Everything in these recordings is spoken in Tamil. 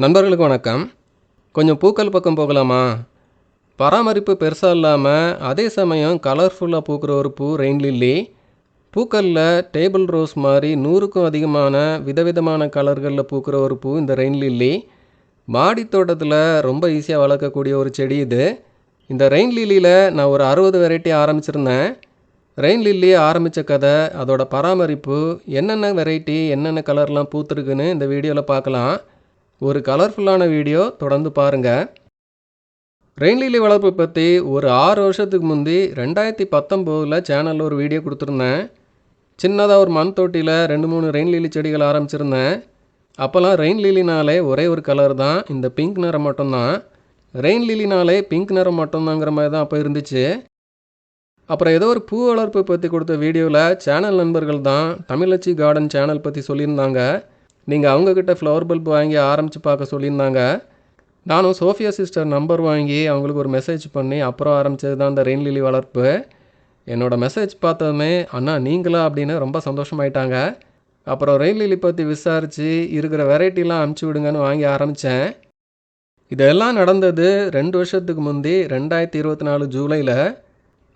நண்பர்களுக்கு வணக்கம். கொஞ்சம் பூக்கள் பக்கம் போகலாமா? பராமரிப்பு பெருசாக இல்லாமல் அதே சமயம் கலர்ஃபுல்லாக பூக்கிற ஒரு பூ ரெயின் லில்லி. பூக்களில் டேபிள் ரோஸ் மாதிரி 100க்கும் அதிகமான விதவிதமான கலர்களில் பூக்கிற ஒரு பூ இந்த ரெயின் லில்லி. மாடி தோட்டத்தில் ரொம்ப ஈஸியாக வளர்க்கக்கூடிய ஒரு செடி இது. இந்த ரெயின் லில்லியில் நான் ஒரு 60 வெரைட்டி ஆரம்பிச்சிருந்தேன். ரெயின் லில்லி ஆரம்பித்த கதை, அதோட பராமரிப்பு, என்னென்ன வெரைட்டி என்னென்ன கலர்லாம் பூத்துருக்குன்னு இந்த வீடியோவில் பார்க்கலாம். ஒரு கலர்ஃபுல்லான வீடியோ, தொடர்ந்து பாருங்கள். ரெயின் லில்லி வளர்ப்பு பற்றி ஒரு 6 வருஷத்துக்கு முந்தி 2019 சேனலில் ஒரு வீடியோ கொடுத்துருந்தேன். சின்னதாக ஒரு மண் தொட்டியில் 2-3 ரெயின் லில்லி செடிகள் ஆரம்பிச்சிருந்தேன். அப்போல்லாம் ரெயின் லில்லினாலே ஒரே ஒரு கலர் தான், இந்த பிங்க் நிறம் மட்டும்தான். ரெயின் லில்லினாலே பிங்க் நிறம் மட்டும்தாங்கிற மாதிரி தான் அப்போ இருந்துச்சு. அப்புறம் ஏதோ ஒரு பூ வளர்ப்பு பற்றி கொடுத்த வீடியோவில் சேனல் நண்பர்கள் தான் தமிழச்சி கார்டன் சேனல் பற்றி சொல்லியிருந்தாங்க. நீங்கள் அவங்கக்கிட்ட ஃப்ளவர் பல்ப் வாங்கி ஆரம்பித்து பார்க்க சொல்லியிருந்தாங்க. நானும் சோஃபியா சிஸ்டர் நம்பர் வாங்கி அவங்களுக்கு ஒரு மெசேஜ் பண்ணி அப்புறம் ஆரம்பித்தது தான் இந்த ரெயின் லில்லி வளர்ப்பு. என்னோடய மெசேஜ் பார்த்ததுமே அண்ணா நீங்களா அப்படின்னு ரொம்ப சந்தோஷமாயிட்டாங்க. அப்புறம் ரெயின் லில்லி பற்றி விசாரித்து இருக்கிற வெரைட்டிலாம் அனுப்பிச்சி விடுங்கன்னு வாங்கி ஆரம்பித்தேன். இதெல்லாம் நடந்தது 2 வருஷத்துக்கு முந்தி 2024 ஜூலையில்.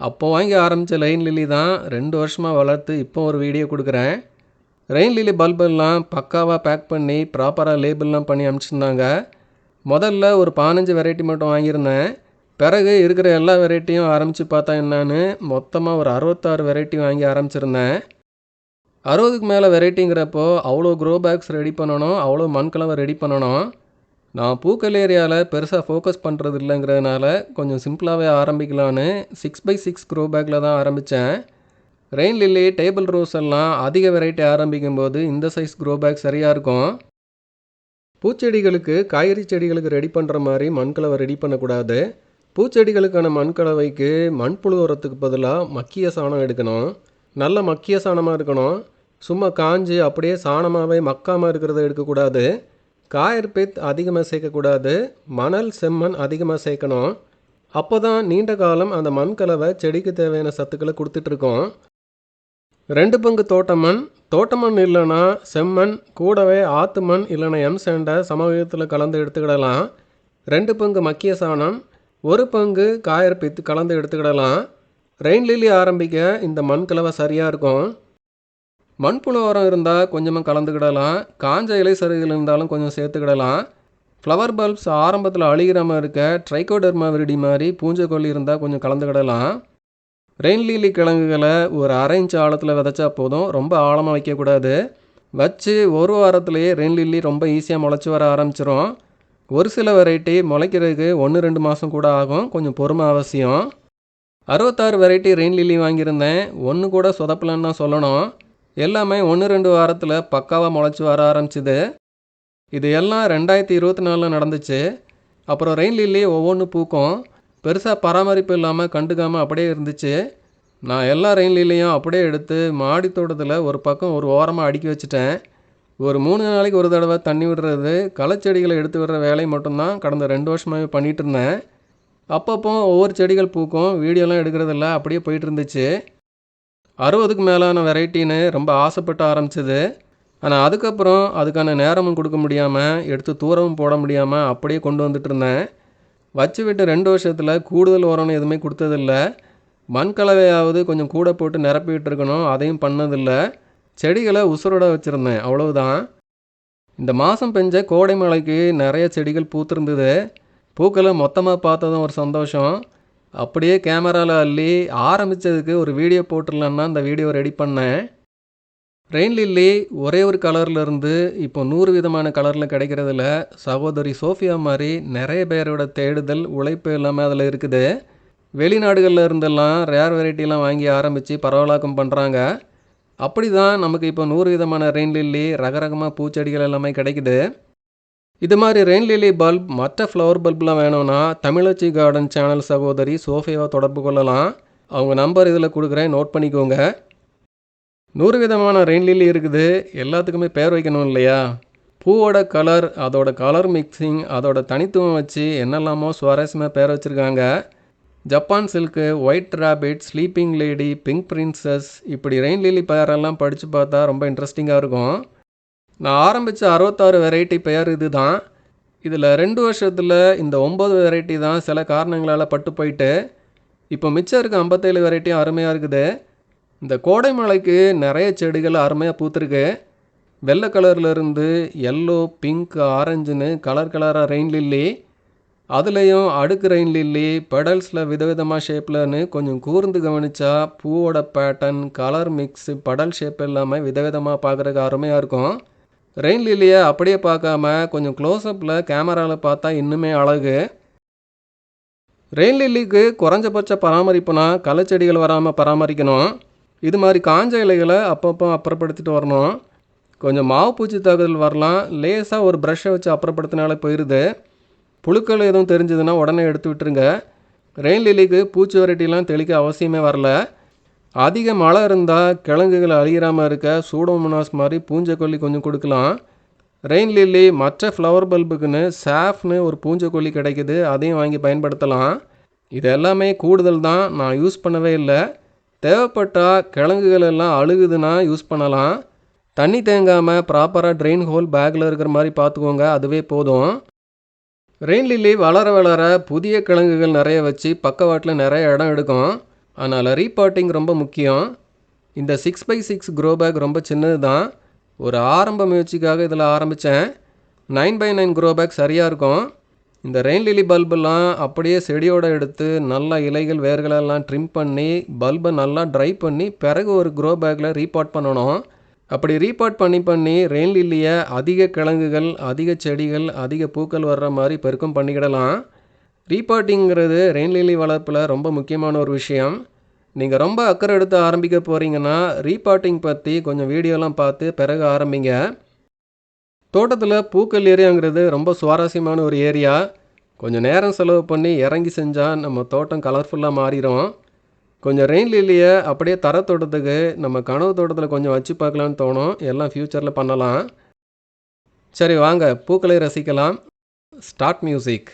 அப்போ வாங்கி ஆரம்பித்த ரெயின் லில்லி தான் 2 வருஷமாக வளர்த்து இப்போ ஒரு வீடியோ கொடுக்குறேன். ரெயின் லில்லி பல்பெல்லாம் பக்காவாக பேக் பண்ணி ப்ராப்பராக லேபிள்லாம் பண்ணி அனுப்பிச்சிருந்தாங்க. முதல்ல ஒரு 15 வெரைட்டி மட்டும் வாங்கியிருந்தேன். பிறகு இருக்கிற எல்லா வெரைட்டியும் ஆரம்பித்து பார்த்தா என்னான்னு மொத்தமாக ஒரு 66 வெரைட்டி வாங்கி ஆரம்பிச்சிருந்தேன். 60க்கு மேலே வெரைட்டிங்கிறப்போ அவ்வளோ க்ரோ பேக்ஸ் ரெடி பண்ணணும், அவ்வளோ மண்கலவை ரெடி பண்ணணும். நான் பூக்கள் ஏரியாவில் பெருசாக ஃபோக்கஸ் பண்ணுறது இல்லைங்கிறதுனால கொஞ்சம் சிம்பிளாகவே ஆரம்பிக்கலான்னு 6x6 க்ரோ பேக்கில் தான் ஆரம்பித்தேன். ரெயின் லில்லி, டேபிள் ரோஸ் எல்லாம் அதிக வெரைட்டி ஆரம்பிக்கும் போது இந்த சைஸ் க்ரோ பேக் சரியாக இருக்கும். பூச்செடிகளுக்கு, காய்கறி செடிகளுக்கு ரெடி பண்ணுற மாதிரி மண்கலவை ரெடி பண்ணக்கூடாது. பூச்செடிகளுக்கான மண்கலவைக்கு மண்புழு உரத்துக்கு பதிலாக மக்கிய சாணம் எடுக்கணும். நல்ல மக்கிய சாணமாக இருக்கணும். சும்மா காஞ்சி அப்படியே சாணமாகவே மக்காமல் இருக்கிறத எடுக்கக்கூடாது. காயர்பித் அதிகமாக சேர்க்கக்கூடாது. மணல், செம்மண் அதிகமாக சேர்க்கணும். அப்போ தான் நீண்ட காலம் அந்த மண்கலவை செடிக்கு தேவையான சத்துக்களை கொடுத்துட்ருக்கோம். 2 பங்கு தோட்டமண் இல்லைன்னா செம்மண், கூடவே ஆற்று மண் இல்லைன்னா எம்சேண்டை சமவீதத்தில் கலந்து எடுத்துக்கிடலாம். 2 பங்கு மக்கிய சாணம், 1 பங்கு காயர்பித்து கலந்து எடுத்துக்கிடலாம். ரெயின் லில்லி ஆரம்பிக்க இந்த மண் கலவை சரியாக இருக்கும். மண்புழு உரம் இருந்தால் கொஞ்சமாக கலந்துக்கிடலாம். காஞ்ச இலை சருகுகள் இருந்தாலும் கொஞ்சம் சேர்த்துக்கிடலாம். ஃப்ளவர் பல்ப்ஸ் ஆரம்பத்தில் அழுகிறாமல் இருக்க ட்ரைகோடர்மா விரிடி மாதிரி பூஞ்சைக்கொல்லி இருந்தால் கொஞ்சம் கலந்துக்கிடலாம். ரெயின் லில்லி கிழங்குகளை ஒரு 1/2 இன்ச் ஆழத்தில் விதைச்சா போதும், ரொம்ப ஆழமாக வைக்கக்கூடாது. வச்சு ஒரு வாரத்திலேயே ரெயின் லில்லி ரொம்ப ஈஸியாக முளைச்சி வர ஆரம்பிச்சிரும். ஒரு சில வெரைட்டி முளைக்கிறதுக்கு 1-2 மாதம் கூட ஆகும், கொஞ்சம் பொறுமை அவசியம். 66 வெரைட்டி ரெயின் லில்லி வாங்கியிருந்தேன். ஒன்று கூட சொதப்பலன்னு தான் சொல்லணும். எல்லாமே 1-2 வாரத்தில் பக்காவாக முளைச்சி வர ஆரம்பிச்சிது. இது எல்லாம் 2024 நடந்துச்சு. அப்புறம் ரெயின் லில்லி ஒவ்வொன்று பூக்கும். பெருசாக பராமரிப்பு இல்லாமல் கண்டுக்காமல் அப்படியே இருந்துச்சு. நான் எல்லா ரெயின் லில்லியும் அப்படியே எடுத்து மாடி தோட்டத்தில் ஒரு பக்கம் ஒரு ஓரமாக அடுக்கி வச்சுட்டேன். ஒரு 3 நாளைக்கு ஒரு தடவை தண்ணி விடுறது, களச்செடிகளை எடுத்து விடுற வேலை மட்டும்தான் கடந்த 2 வருஷமாகவே பண்ணிகிட்டு இருந்தேன். அப்பப்போ ஒவ்வொரு செடிகள் பூக்கும், வீடியோலாம் எடுக்கிறதில்ல, அப்படியே போயிட்டு இருந்துச்சு. 60க்கு மேலான வெரைட்டின்னு ரொம்ப ஆசைப்பட்டு ஆரம்பிச்சிது. ஆனால் அதுக்கப்புறம் அதுக்கான நேரமும் கொடுக்க முடியாமல், எடுத்து தூரமும் போட முடியாமல் அப்படியே கொண்டு வந்துட்டு இருந்தேன். வச்சு விட்டு 2 வருஷத்தில் கூடுதல் உரம்னு எதுவுமே கொடுத்ததில்ல. மண் கலவையாவது கொஞ்சம் கூட போட்டு நிரப்பி விட்டுருக்கணும், அதையும் பண்ணதில்லை. செடிகளை உசுரோட வச்சுருந்தேன், அவ்வளவுதான். இந்த மாதம் பெஞ்ச கோடை மழைக்கு நிறைய செடிகள் பூத்திருந்தது. பூக்களை மொத்தமாக பார்த்ததும் ஒரு சந்தோஷம். அப்படியே கேமராவில் அள்ளி ஆரம்பித்ததுக்கு ஒரு வீடியோ போட்டுடலான்னா அந்த வீடியோ ரெடி பண்ணேன். ரெயின் லில்லி ஒரே ஒரு கலரில் இருந்து இப்போ 100 விதமான கலரில் கிடைக்கிறதுல சகோதரி சோஃபியா மாதிரி நிறைய பேரோட தேடுதல், உழைப்பு எல்லாமே அதில் இருக்குது. வெளிநாடுகளில் இருந்தெல்லாம் ரேர் வெரைட்டிலாம் வாங்கி ஆரம்பித்து பரவலாக்கம் பண்ணுறாங்க. அப்படி தான் நமக்கு இப்போ 100 விதமான ரெயின் லில்லி, ரகரகமாக பூச்செடிகள் எல்லாமே கிடைக்குது. இது மாதிரி ரெயின் லில்லி பல்ப், மற்ற ஃப்ளவர் பல்ப்லாம் வேணும்னா தமிழச்சி கார்டன் சேனல் சகோதரி சோஃபியாவை தொடர்பு கொள்ளலாம். அவங்க நம்பர் இதில் கொடுக்குறேன், நோட் பண்ணிக்கோங்க. 100 விதமான ரெயின் லில்லி இருக்குது. எல்லாத்துக்குமே பேர் வைக்கணும் இல்லையா? பூவோட கலர், அதோட கலர் மிக்சிங், அதோட தனித்துவம் வச்சு என்னெல்லாமோ சுவாரஸ்யமாக பேர் வச்சுருக்காங்க. Japan silk, white rapid, sleeping lady, pink princess, இப்படி ரெயின் லில்லி பெயரெல்லாம் படித்து பார்த்தா ரொம்ப இன்ட்ரெஸ்டிங்காக இருக்கும். நான் ஆரம்பித்த 66 வெரைட்டி பெயர் இது தான். இதில் 2 வருஷத்தில் இந்த 9 வெரைட்டி தான் சில காரணங்களால் பட்டு போயிட்டு இப்போ மிச்சம் இருக்க 57 வெரைட்டியும் அருமையாக இருக்குது. இந்த கோடை மழைக்கு நிறைய செடிகள் அருமையாக பூத்துருக்கு. வெள்ளை கலர்லேருந்து எல்லோ, பிங்க், ஆரஞ்சுன்னு கலர் கலராக ரெயின் லில்லி, அதுலேயும் அடுக்கு ரெயின் லில்லி, பெடல்ஸில் விதவிதமாக ஷேப்லன்னு கொஞ்சம் கூர்ந்து கவனித்தா பூவோட பேட்டர்ன், கலர் மிக்ஸு, படல் ஷேப் எல்லாமே விதவிதமாக பார்க்குறதுக்கு அருமையாக இருக்கும். ரெயின் லில்லியை அப்படியே பார்க்காம கொஞ்சம் க்ளோஸ்அப்பில் கேமராவில் பார்த்தா இன்னுமே அழகு. ரெயின் லில்லிக்கு குறைஞ்சபட்ச பராமரிப்புனா களைச்செடிகள் வராமல் பராமரிக்கணும். இது மாதிரி காஞ்ச இலைகளை அப்பப்போ அப்புறப்படுத்திட்டு வரணும். கொஞ்சம் மாவு பூச்சி தாக்குதல் வரலாம், லேசாக ஒரு ப்ரஷ்ஷை வச்சு அப்புறப்படுத்தினாலே போயிடுது. புழுக்கள் எதுவும் தெரிஞ்சதுன்னா உடனே எடுத்து விட்டுருங்க. ரெயின் லில்லிக்கு பூச்சி வெரைட்டிலாம் தெளிக்க அவசியமே வரல. அதிக மழை இருந்தால் கிழங்குகள் அழியிறாமல் இருக்க சூடோமோனாஸ் மாதிரி பூஞ்சைக்கொல்லி கொஞ்சம் கொடுக்கலாம். ரெயின் லில்லி மற்ற ஃப்ளவர் பல்புக்குன்னு சாஃப்னு ஒரு பூஞ்சைக்கொல்லி கிடைக்குது, அதையும் வாங்கி பயன்படுத்தலாம். இது எல்லாமே கூடுதல் தான், நான் யூஸ் பண்ணவே இல்லை. தேவைப்பட்டால் கிழங்குகள் எல்லாம் அழுகுதுன்னா யூஸ் பண்ணலாம். தண்ணி தேங்காமல் ப்ராப்பராக ட்ரெயின் ஹோல் பேக்கில் இருக்கிற மாதிரி பார்த்துக்கோங்க, அதுவே போதும். ரெயின் லில்லி வளர வளர புதிய கிழங்குகள் நிறைய வச்சு பக்கவாட்டில் நிறைய இடம் எடுக்கும். அதனால் ரீபாட்டிங் ரொம்ப முக்கியம். இந்த 6x6 க்ரோ பேக் ரொம்ப சின்னது தான். ஒரு ஆரம்ப முயற்சிக்காக இதில் ஆரம்பித்தேன். 9x9 க்ரோ பேக் சரியாக இருக்கும். இந்த ரெயின் லில்லி பல்பெல்லாம் அப்படியே செடியோடு எடுத்து நல்லா இலைகள் வேர்களெல்லாம் ட்ரிம் பண்ணி பல்பை நல்லா ட்ரை பண்ணி பிறகு ஒரு க்ரோ பேக்கில் ரீபாட் பண்ணணும். அப்படி ரீபாட் பண்ணி ரெயின் லில்லியை அதிக கிழங்குகள், அதிக செடிகள், அதிக பூக்கள் வர்ற மாதிரி பெருக்கம் பண்ணிக்கிடலாம். ரீபாட்டிங்கிறது ரெயின் லில்லி வளர்ப்பில் ரொம்ப முக்கியமான ஒரு விஷயம். நீங்கள் ரொம்ப அக்கறை எடுத்து ஆரம்பிக்க போகிறீங்கன்னா ரீபாட்டிங் பற்றி கொஞ்சம் வீடியோலாம் பார்த்து பிறகு ஆரம்பிங்க. தோட்டத்தில் பூக்கள் ஏரியாங்கிறது ரொம்ப சுவாரஸ்யமான ஒரு ஏரியா. கொஞ்சம் நேரம் செலவு பண்ணி இறங்கி செஞ்சால் நம்ம தோட்டம் கலர்ஃபுல்லாக மாறிடும். கொஞ்சம் ரெயின் லில்லியை அப்படியே தர தோட்டத்துக்கு நம்ம கனவு தோட்டத்தில் கொஞ்சம் வச்சு பார்க்கலான்னு தோணும். எல்லாம் ஃப்யூச்சரில் பண்ணலாம். சரி வாங்க பூக்களை ரசிக்கலாம். Start music.